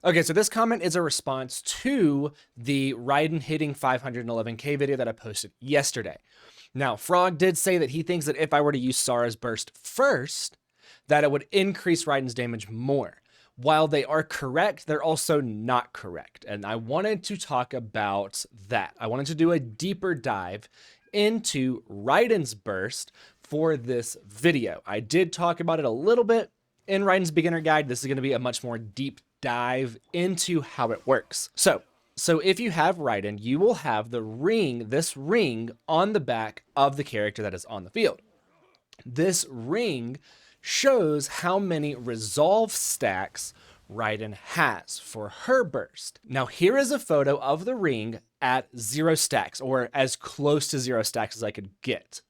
Okay, so this comment is a response to the Raiden hitting 511k video that I posted yesterday. Now, Frog did say that he thinks that if I were to use Sara's burst first, that it would increase Raiden's damage more. While they are correct, they're also not correct. And I wanted to talk about that. I wanted to do a deeper dive into Raiden's burst for this video. I did talk about it a little bit in Raiden's beginner guide. This is going to be a much more deep dive into how it works. So if you have Raiden, you will have the ring, this ring on the back of the character that is on the field. This ring shows how many resolve stacks Raiden has for her burst. Now here is a photo of the ring at 0 stacks, or as close to 0 stacks as I could get.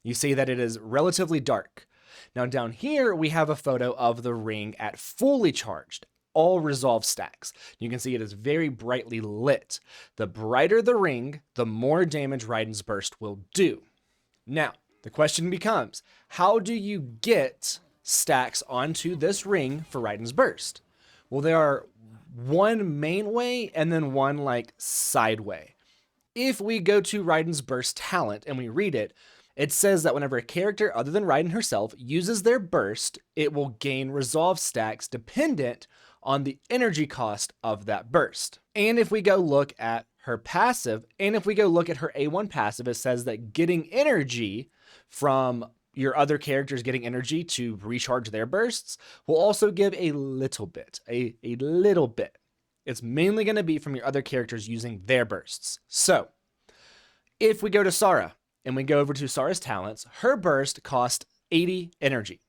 You see that it is relatively dark. Now down here we have a photo of the ring at fully charged, all resolve stacks. You can see it is very brightly lit. The brighter the ring, the more damage Raiden's burst will do. Now, the question becomes, how do you get stacks onto this ring for Raiden's burst? Well, there are one main way and then one like side way. If we go to Raiden's burst talent and we read it, it says that whenever a character other than Raiden herself uses their burst, it will gain resolve stacks dependent on the energy cost of that burst. And if we go look at her passive, and if we go look at her A1 passive, it says that getting energy from your other characters getting energy to recharge their bursts will also give a little bit, a little bit. It's mainly going to be from your other characters using their bursts. So if we go to Sara and we go over to Sara's talents, her burst costs 80 energy,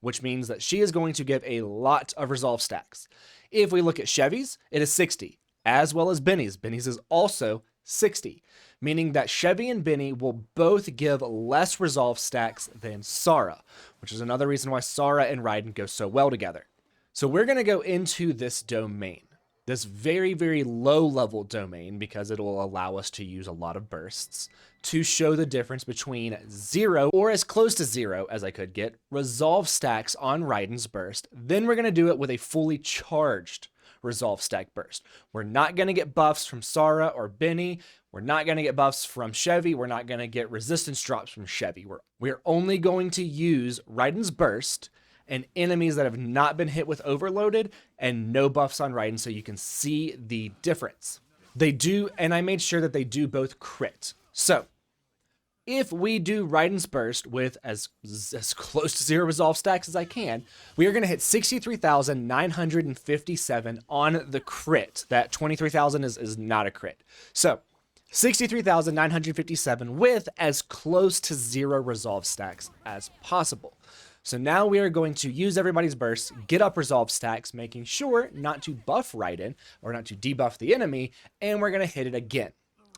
which means that she is going to give a lot of resolve stacks. If we look at Chevy's, it is 60, as well as Benny's. Benny's is also 60, meaning that Chevy and Benny will both give less resolve stacks than Sara, which is another reason why Sara and Raiden go so well together. So we're going to go into this domain, this very, very low level domain, because it will allow us to use a lot of bursts to show the difference between 0 or as close to 0 as I could get resolve stacks on Raiden's burst. Then we're going to do it with a fully charged resolve stack burst. We're not going to get buffs from Sara or Benny. We're not going to get buffs from Chevy. We're not going to get resistance drops from Chevy. We're only going to use Raiden's burst and enemies that have not been hit with overloaded and no buffs on Raiden, so you can see the difference. They do, and I made sure that they do both crit. So if we do Raiden's burst with as close to 0 resolve stacks as I can, we are going to hit 63,957 on the crit. That 23,000 is not a crit. So 63,957 with as close to 0 resolve stacks as possible. So now we are going to use everybody's bursts, get up resolve stacks, making sure not to buff Raiden or not to debuff the enemy, and we're going to hit it again.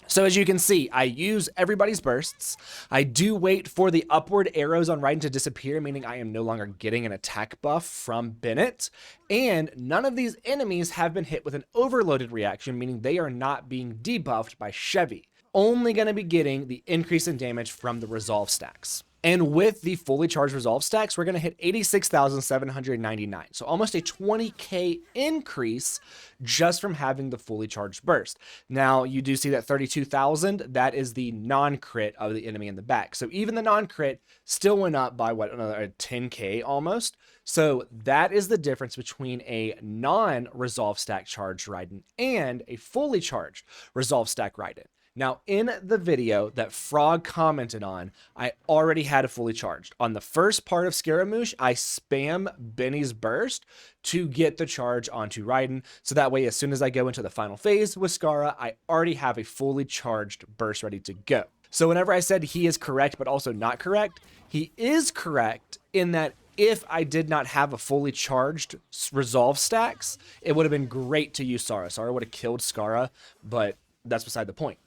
So as you can see, I use everybody's bursts. I do wait for the upward arrows on Raiden to disappear, meaning I am no longer getting an attack buff from Bennett. And none of these enemies have been hit with an overloaded reaction, meaning they are not being debuffed by Chevy. Only going to be getting the increase in damage from the resolve stacks. And with the fully charged resolve stacks, we're going to hit 86,799. So almost a 20k increase just from having the fully charged burst. Now, you do see that 32,000, that is the non-crit of the enemy in the back. So even the non-crit still went up by another 10k almost. So that is the difference between a non-resolve stack charged Raiden and a fully charged resolve stack Raiden. Now, in the video that Frog commented on, I already had it fully charged. On the first part of Scaramouche, I spam Benny's burst to get the charge onto Raiden. So that way, as soon as I go into the final phase with Scara, I already have a fully charged burst ready to go. So whenever I said he is correct, but also not correct, he is correct in that if I did not have a fully charged resolve stacks, it would have been great to use Sara. Sara would have killed Scara, but that's beside the point.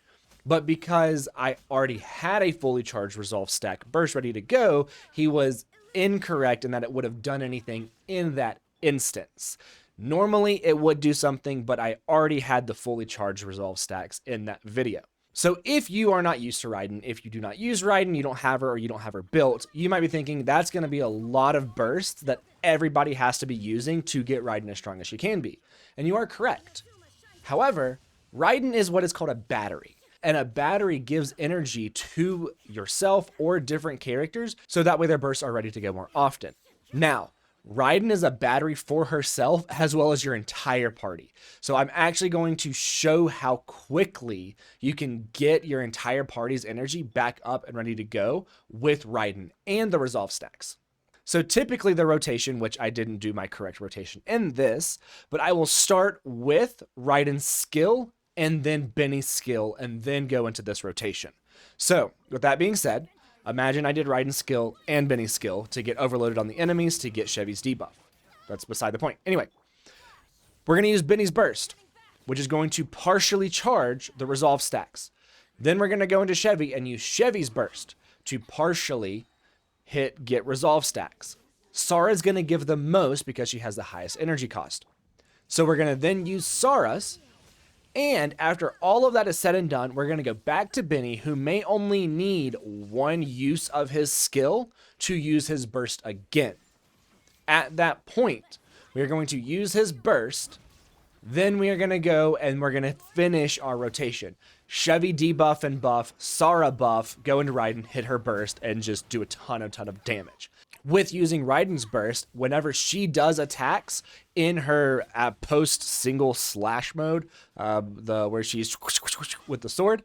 But because I already had a fully charged resolve stack burst ready to go, he was incorrect in that it would have done anything in that instance. Normally it would do something, but I already had the fully charged resolve stacks in that video. So if you are not used to Raiden, if you do not use Raiden, you don't have her or you don't have her built, you might be thinking that's going to be a lot of bursts that everybody has to be using to get Raiden as strong as she can be. And you are correct. However, Raiden is what is called a battery. And a battery gives energy to yourself or different characters, so that way their bursts are ready to go more often. Now, Raiden is a battery for herself as well as your entire party. So I'm actually going to show how quickly you can get your entire party's energy back up and ready to go with Raiden and the resolve stacks. So typically the rotation, which I didn't do my correct rotation in this, but I will start with Raiden's skill and then Benny's skill and then go into this rotation. So with that being said, imagine I did Raiden's skill and Benny's skill to get overloaded on the enemies to get Chevy's debuff. That's beside the point. Anyway, we're going to use Benny's burst, which is going to partially charge the resolve stacks. Then we're going to go into Chevy and use Chevy's burst to partially get resolve stacks. Sara's going to give the most because she has the highest energy cost. So we're going to then use Sara's. And after all of that is said and done, we're going to go back to Benny, who may only need one use of his skill to use his burst again. At that point, we are going to use his burst. Then we are going to go and we're going to finish our rotation. Chevy debuff and buff, Sara buff, go into Raiden, hit her burst, and just do a ton of damage. With using Raiden's burst, whenever she does attacks in her post single slash mode, where she's with the sword,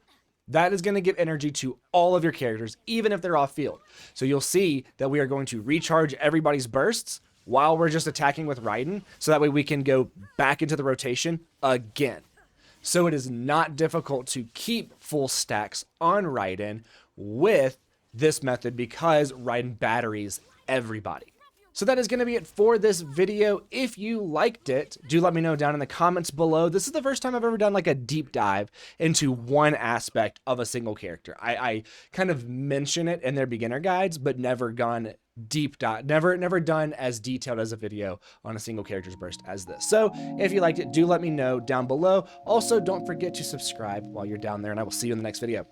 that is going to give energy to all of your characters, even if they're off field. So you'll see that we are going to recharge everybody's bursts while we're just attacking with Raiden, so that way we can go back into the rotation again. So it is not difficult to keep full stacks on Raiden with this method because Raiden batteries everybody. So that is going to be it for this video. If you liked it, do let me know down in the comments below. This is the first time I've ever done like a deep dive into one aspect of a single character. I kind of mention it in their beginner guides, but never gone deep dive, never done as detailed as a video on a single character's burst as this. So if you liked it, do let me know down below. Also, don't forget to subscribe while you're down there, and I will see you in the next video.